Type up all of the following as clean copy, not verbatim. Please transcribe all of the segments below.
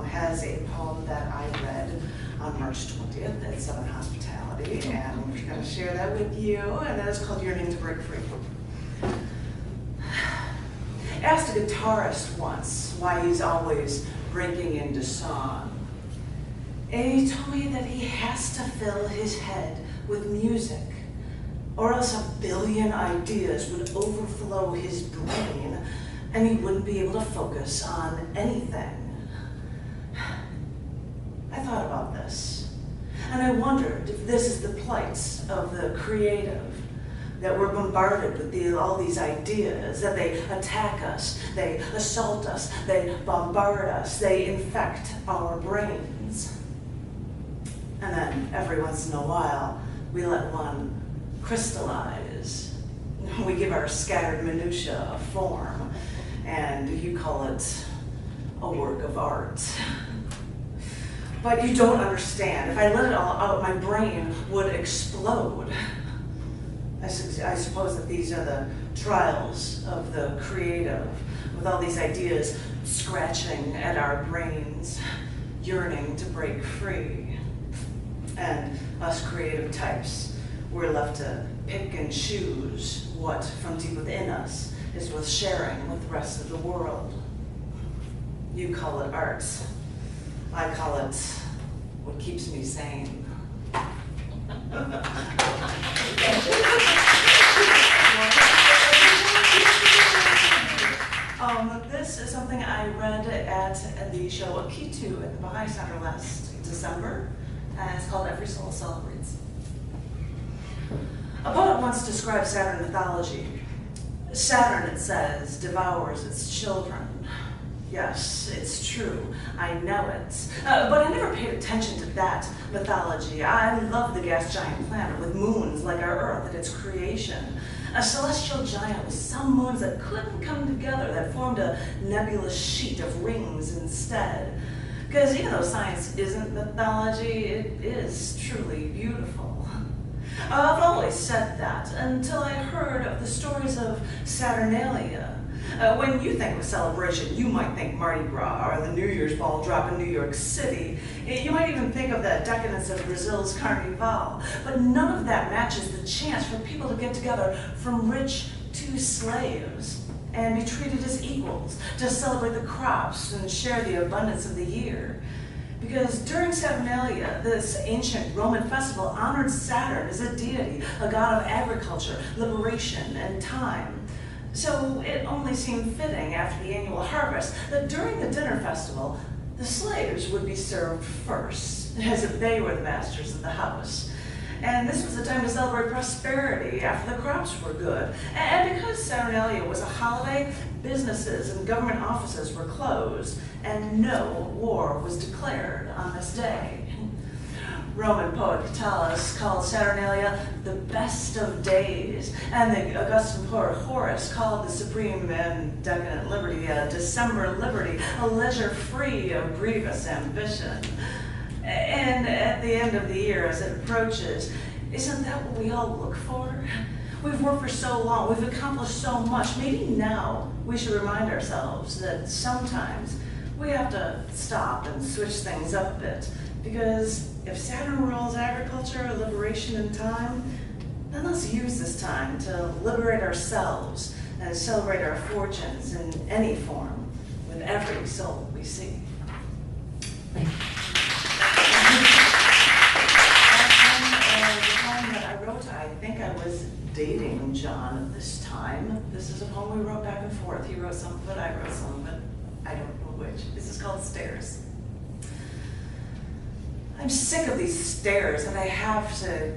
has a poem that I read on March 20th at 7 Hospitality, and we're going to share that with you, and that is called Yearning to Break Free. I asked a guitarist once why he's always breaking into song, and he told me that he has to fill his head with music, or else a billion ideas would overflow his brain and he wouldn't be able to focus on anything. I thought about this, and I wondered if this is the plight of the creative, that we're bombarded with all these ideas, that they attack us, they assault us, they bombard us, they infect our brains. And then every once in a while, we let one crystallize. We give our scattered minutiae a form, and you call it a work of art. But you don't understand. If I let it all out, my brain would explode. I suppose that these are the trials of the creative, with all these ideas scratching at our brains, yearning to break free. And us creative types, we're left to pick and choose what from deep within us is worth sharing with the rest of the world. You call it art. I call it what keeps me sane. This is something I read at the show Akitu at the Baha'i Center last December, and it's called Every Soul Celebrates. A poet once described Saturn mythology. Saturn, it says, devours its children. Yes, it's true. I know it. But I never paid attention to that mythology. I love the gas giant planet with moons like our Earth at its creation. A celestial giant with some moons that couldn't come together, that formed a nebulous sheet of rings instead. Because even though science isn't mythology, it is truly beautiful. I've always said that until I heard of the stories of Saturnalia. When you think of a celebration, you might think Mardi Gras or the New Year's ball drop in New York City. You might even think of the decadence of Brazil's Carnival. But none of that matches the chance for people to get together from rich to slaves and be treated as equals, to celebrate the crops and share the abundance of the year. Because during Saturnalia, this ancient Roman festival honored Saturn as a deity, a god of agriculture, liberation, and time. So it only seemed fitting after the annual harvest that during the dinner festival, the slaves would be served first, as if they were the masters of the house. And this was the time to celebrate prosperity after the crops were good. And because Saturnalia was a holiday, businesses and government offices were closed, and no war was declared on this day. Roman poet Catullus called Saturnalia the best of days, and the Augustan poet Horace called the supreme and decadent liberty a December liberty, a leisure free of grievous ambition. And at the end of the year, as it approaches, isn't that what we all look for? We've worked for so long, we've accomplished so much. Maybe now we should remind ourselves that sometimes we have to stop and switch things up a bit. Because if Saturn rules agriculture, liberation, and time, then let's use this time to liberate ourselves and celebrate our fortunes in any form with every soul we see. Thank you. The poem that I wrote, I think I was dating John at this time. This is a poem we wrote back and forth. He wrote some of it, I wrote some of it. I don't know which. This is called Stairs. I'm sick of these stairs that I have to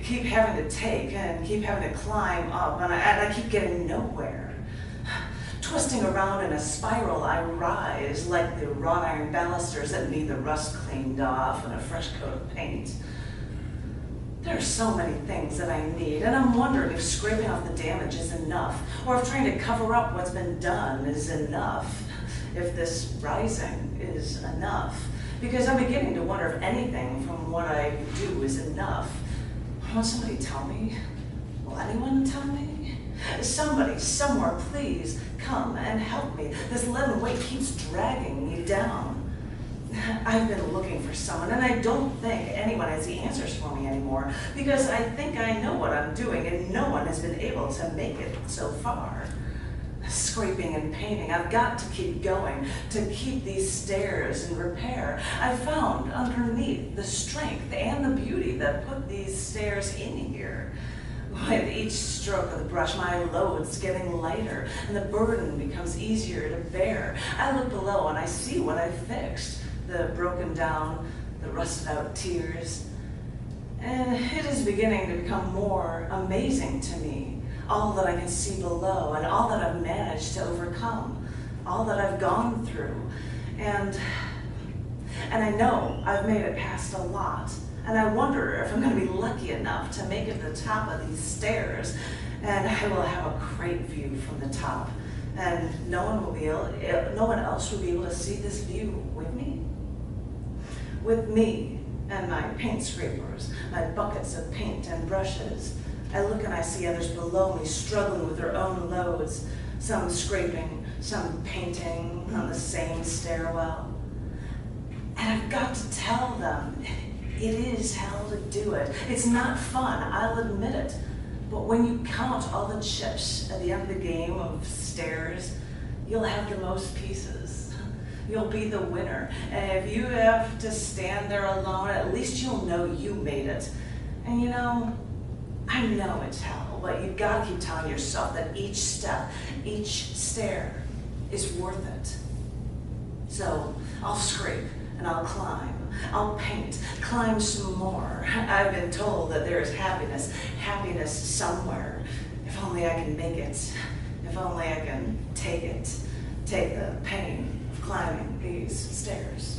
keep having to take and keep having to climb up, and I keep getting nowhere. Twisting around in a spiral, I rise like the wrought iron balusters that need the rust cleaned off and a fresh coat of paint. There are so many things that I need, and I'm wondering if scraping off the damage is enough, or if trying to cover up what's been done is enough, if this rising is enough. Because I'm beginning to wonder if anything from what I do is enough. Won't somebody tell me? Will anyone tell me? Somebody, somewhere, please come and help me. This leaden weight keeps dragging me down. I've been looking for someone, and I don't think anyone has the answers for me anymore, because I think I know what I'm doing, and no one has been able to make it so far. Scraping and painting, I've got to keep going, to keep these stairs in repair. I found underneath the strength and the beauty that put these stairs in here. With each stroke of the brush, my load's getting lighter, and the burden becomes easier to bear. I look below and I see what I've fixed, the broken down, the rusted out tiers. And it is beginning to become more amazing to me, all that I can see below and all that I've managed to overcome, all that I've gone through. And I know I've made it past a lot. And I wonder if I'm going to be lucky enough to make it to the top of these stairs, and I will have a great view from the top, and no one else will be able to see this view with me. With me and my paint scrapers, my buckets of paint and brushes. I look and I see others below me struggling with their own loads, some scraping, some painting on the same stairwell. And I've got to tell them, it is hell to do it. It's not fun, I'll admit it. But when you count all the chips at the end of the game of stairs, you'll have the most pieces. You'll be the winner. And if you have to stand there alone, at least you'll know you made it. And you know, I know it's hell, but you've got to keep telling yourself that each step, each stair is worth it. So I'll scrape and I'll climb. I'll paint, climb some more. I've been told that there is happiness somewhere. If only I can make it. If only I can take the pain of climbing these stairs.